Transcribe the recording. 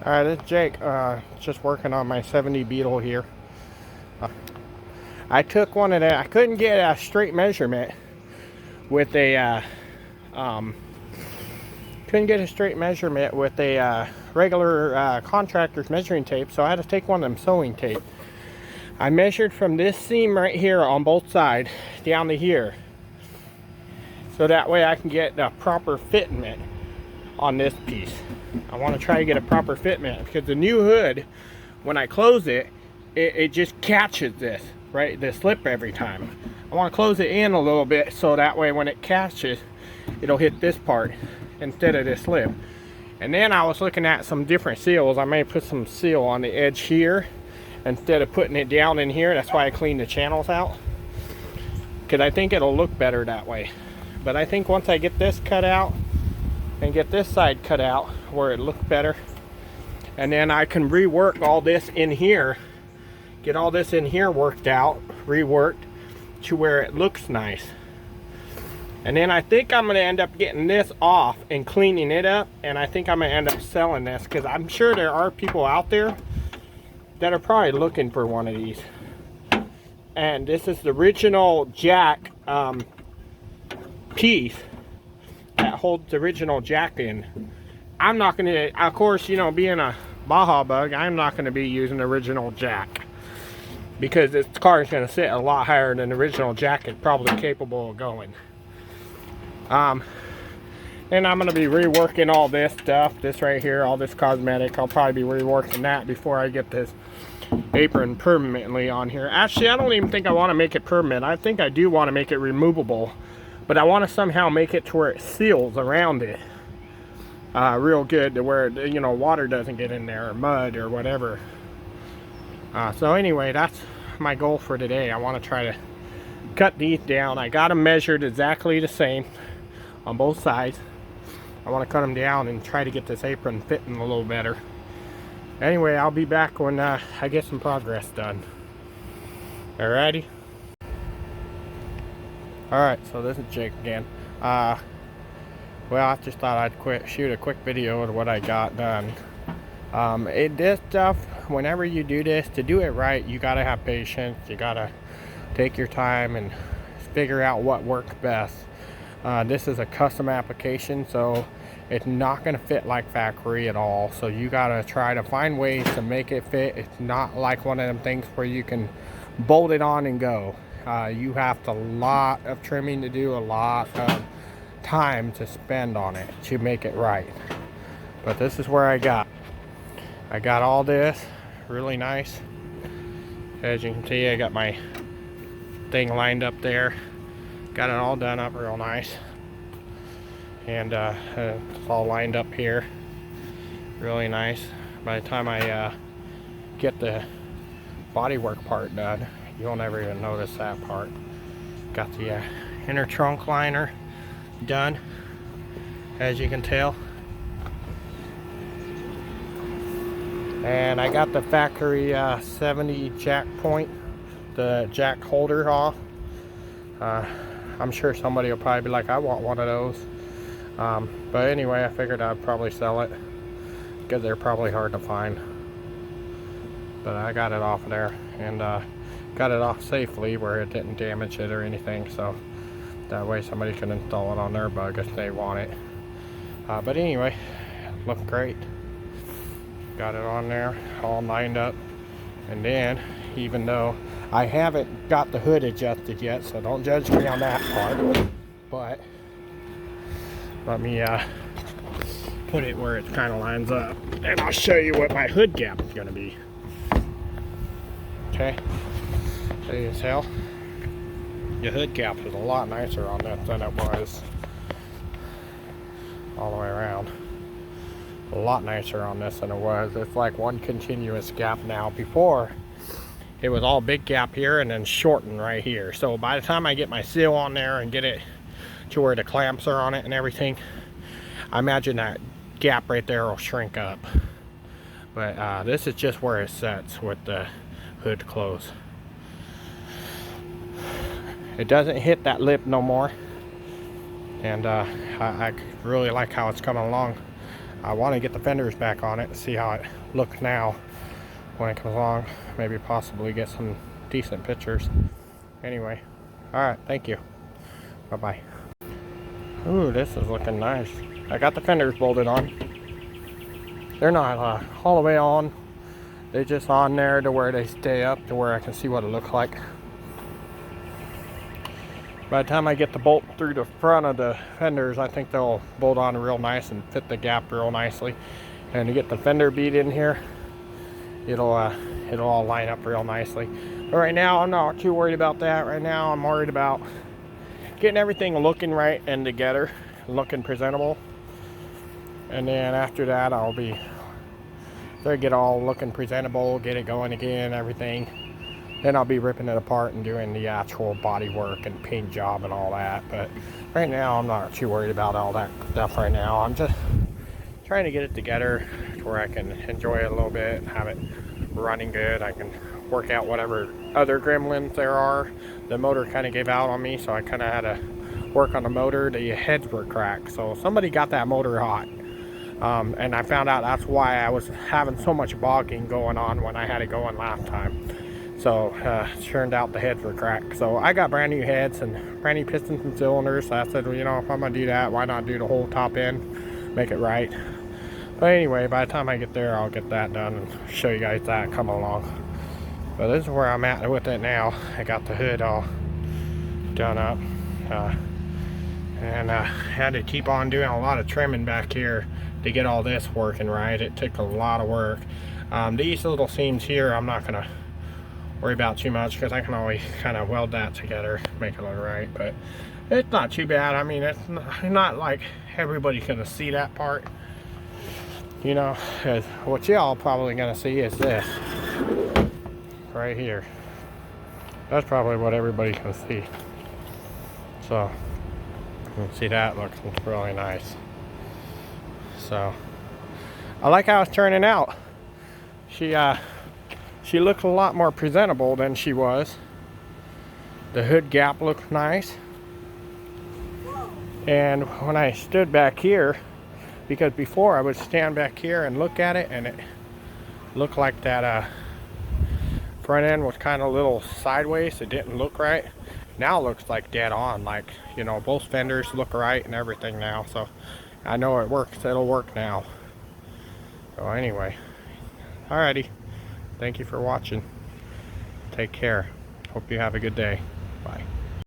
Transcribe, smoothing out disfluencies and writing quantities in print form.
Alright, it's Jake. Just working on my 70 Beetle here. I took one of the, I couldn't get a straight measurement with a, couldn't get a straight measurement with a regular contractor's measuring tape, so I had to take one of them sewing tape. I measured from this seam right here on both sides down to here, so that way I can get the proper fitment on this piece. I want to try to get a proper fitment because the new hood, when I close it, it just catches this, right, the slip every time. I want to close it in a little bit so that way when it catches, it'll hit this part instead of this lip. And then I was looking at some different seals. I may put some seal on the edge here instead of putting it down in here. That's why I cleaned the channels out, because I think it'll look better that way. But I think once I get this cut out and get this side cut out where it looks better, and then I can rework all this in here, get all this in here worked out, reworked to where it looks nice. And then I think I'm going to end up getting this off and cleaning it up, and I think I'm going to end up selling this, because I'm sure there are people out there that are probably looking for one of these. And this is the original jack piece that holds the original jack in. I'm not going to, of course, you know, being a Baja bug, I'm not going to be using the original jack, because this car is going to sit a lot higher than the original jack is probably capable of going. And I'm going to be reworking all this stuff, this right here, all this cosmetic. I'll probably be reworking that before I get this apron permanently on here. Actually, I don't even think I want to make it permanent. I think I do want to make it removable, but I want to somehow make it to where it seals around it real good, to where, you know, water doesn't get in there, or mud or whatever. So anyway, that's my goal for today. I want to try to cut these down. I got them measured exactly the same on both sides. I want to cut them down and try to get this apron fitting a little better. Anyway, I'll be back when I get some progress done. Alrighty. Alright, so this is Jake again. Well, I just thought I'd shoot a quick video of what I got done. This stuff, whenever you do this, to do it right, you gotta have patience. You gotta take your time and figure out what works best. This is a custom application, so it's not going to fit like factory at all. So you got to try to find ways to make it fit. It's not like one of them things where you can bolt it on and go. You have a lot of trimming to do, a lot of time to spend on it to make it right. But this is where I got all this really nice. As you can see, I got my thing lined up there. Got it all done up real nice, and it's all lined up here really nice. By the time I get the bodywork part done, you'll never even notice that part. Got the inner trunk liner done, as you can tell, and I got the factory 70 jack point, the jack holder off. I'm sure somebody will probably be like, I want one of those. But anyway, I figured I'd probably sell it, because they're probably hard to find. But I got it off of there, and got it off safely where it didn't damage it or anything. So that way somebody can install it on their bug if they want it. But anyway, looked great. Got it on there, all lined up. And then, even though I haven't got the hood adjusted yet, so don't judge me on that part, but let me put it where it kind of lines up, and I'll show you what my hood gap is going to be. Okay, so you can tell the hood gap is a lot nicer on this than it was all the way around. A lot nicer on this than it was. It's like one continuous gap now. Before, it was all big gap here and then shortened right here. So by the time I get my seal on there and get it to where the clamps are on it and everything, I imagine that gap right there will shrink up. But this is just where it sets with the hood closed. It doesn't hit that lip no more, and I really like how it's coming along. I want to get the fenders back on it, see how it looks now when it comes along. Maybe possibly get some decent pictures. Anyway, alright, thank you. Bye-bye. Ooh, this is looking nice. I got the fenders bolted on. They're not all the way on. They're just on there to where they stay up to where I can see what it looks like. By the time I get the bolt through the front of the fenders, I think they'll bolt on real nice and fit the gap real nicely. And to get the fender bead in here, it'll all line up real nicely. But right now, I'm not too worried about that. Right now, I'm worried about getting everything looking right and together, looking presentable. And then after that, I'll be there, get all looking presentable, get it going again, everything. Then I'll be ripping it apart and doing the actual body work and paint job and all that. But right now, I'm not too worried about all that stuff right now. I'm just trying to get it together to where I can enjoy it a little bit, have it running good. I can work out whatever other gremlins there are. The motor kind of gave out on me, so I kind of had to work on the motor. The heads were cracked, so somebody got that motor hot. And I found out that's why I was having so much bogging going on when I had it going last time. So it turned out the heads were cracked. So I got brand new heads and brand new pistons and cylinders. So I said, well, you know, if I'm gonna do that, why not do the whole top end, make it right. But anyway, by the time I get there, I'll get that done and show you guys that coming along. But this is where I'm at with it now. I got the hood all done up. And had to keep on doing a lot of trimming back here to get all this working right. It took a lot of work. These little seams here, I'm not gonna worry about too much because I can always kind of weld that together, make it look right. But it's not too bad. I mean, it's not like everybody's gonna see that part, you know. What y'all probably gonna see is this right here. That's probably what everybody can see. So you can see that looks really nice. So I like how it's turning out. She looks a lot more presentable than she was. The hood gap looks nice. And when I stood back here, because before I would stand back here and look at it and it looked like that front end was kind of a little sideways. It didn't look right. Now it looks like dead on, like, you know, both fenders look right and everything now. So I know it works. It'll work now. So anyway, alrighty. Thank you for watching. Take care. Hope you have a good day.